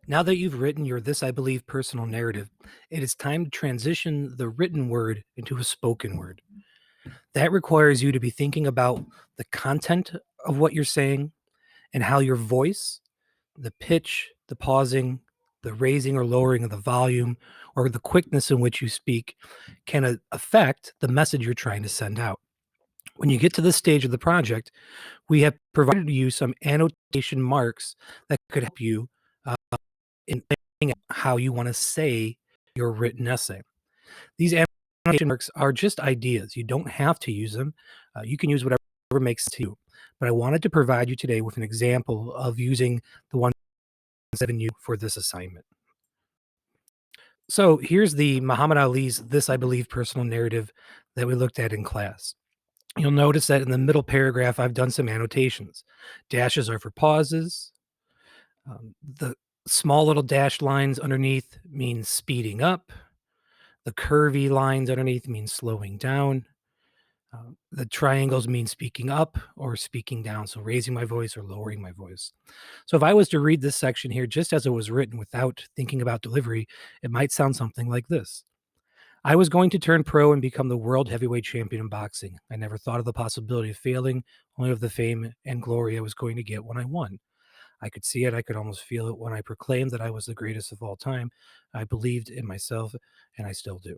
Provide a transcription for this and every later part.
Now that you've written your This I Believe personal narrative, it is time to transition the written word into a spoken word. That requires you to be thinking about the content of what you're saying and how your voice, the pitch, the pausing, the raising or lowering of the volume, or the quickness in which you speak can affect the message you're trying to send out. When you get to this stage of the project, we have provided you some annotation marks that could help you uh, in thinking how you want to say your written essay. These annotation marks are just ideas. You don't have to use them. You can use whatever makes sense to you. But I wanted to provide you today with an example of using the ones given you for this assignment. So here's the Muhammad Ali's This I Believe personal narrative that we looked at in class. You'll notice that in the middle paragraph, I've done some annotations. Dashes are for pauses. The small little dashed lines underneath mean speeding up. The curvy lines underneath mean slowing down. The triangles mean speaking up or speaking down, so raising my voice or lowering my voice. So if I was to read this section here just as it was written without thinking about delivery, it might sound something like this. I was going to turn pro and become the world heavyweight champion in boxing. I never thought of the possibility of failing, only of the fame and glory I was going to get when I won. I could see it, I could almost feel it when I proclaimed that I was the greatest of all time. I believed in myself, and I still do.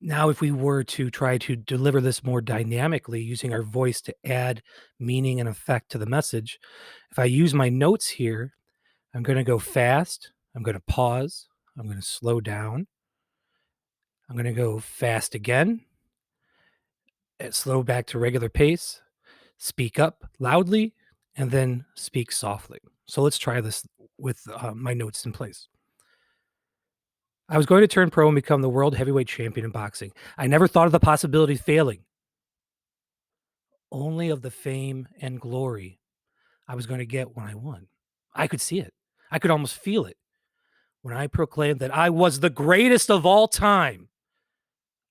Now, if we were to try to deliver this more dynamically using our voice to add meaning and effect to the message, if I use my notes here, I'm going to go fast, I'm going to pause, I'm going to slow down, I'm going to go fast again, slow back to regular pace, speak up loudly, and then speak softly. So let's try this with my notes in place. I was going to turn pro and become the world heavyweight champion in boxing. I never thought of the possibility of failing, only of the fame and glory I was going to get when I won. I could see it. I could almost feel it when I proclaimed that I was the greatest of all time.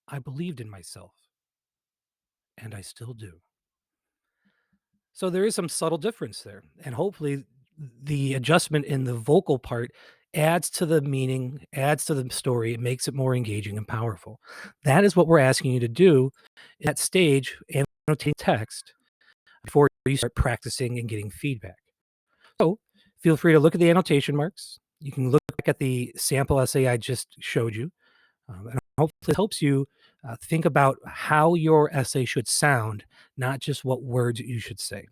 I believed in myself, and I still do. So there is some subtle difference there. And hopefully, the adjustment in the vocal part adds to the meaning, adds to the story. It makes it more engaging and powerful. That is what we're asking you to do at stage and annotate text before you start practicing and getting feedback. So feel free to look at the annotation marks. You can look back at the sample essay I just showed you. And hopefully it helps you think about how your essay should sound, not just what words you should say.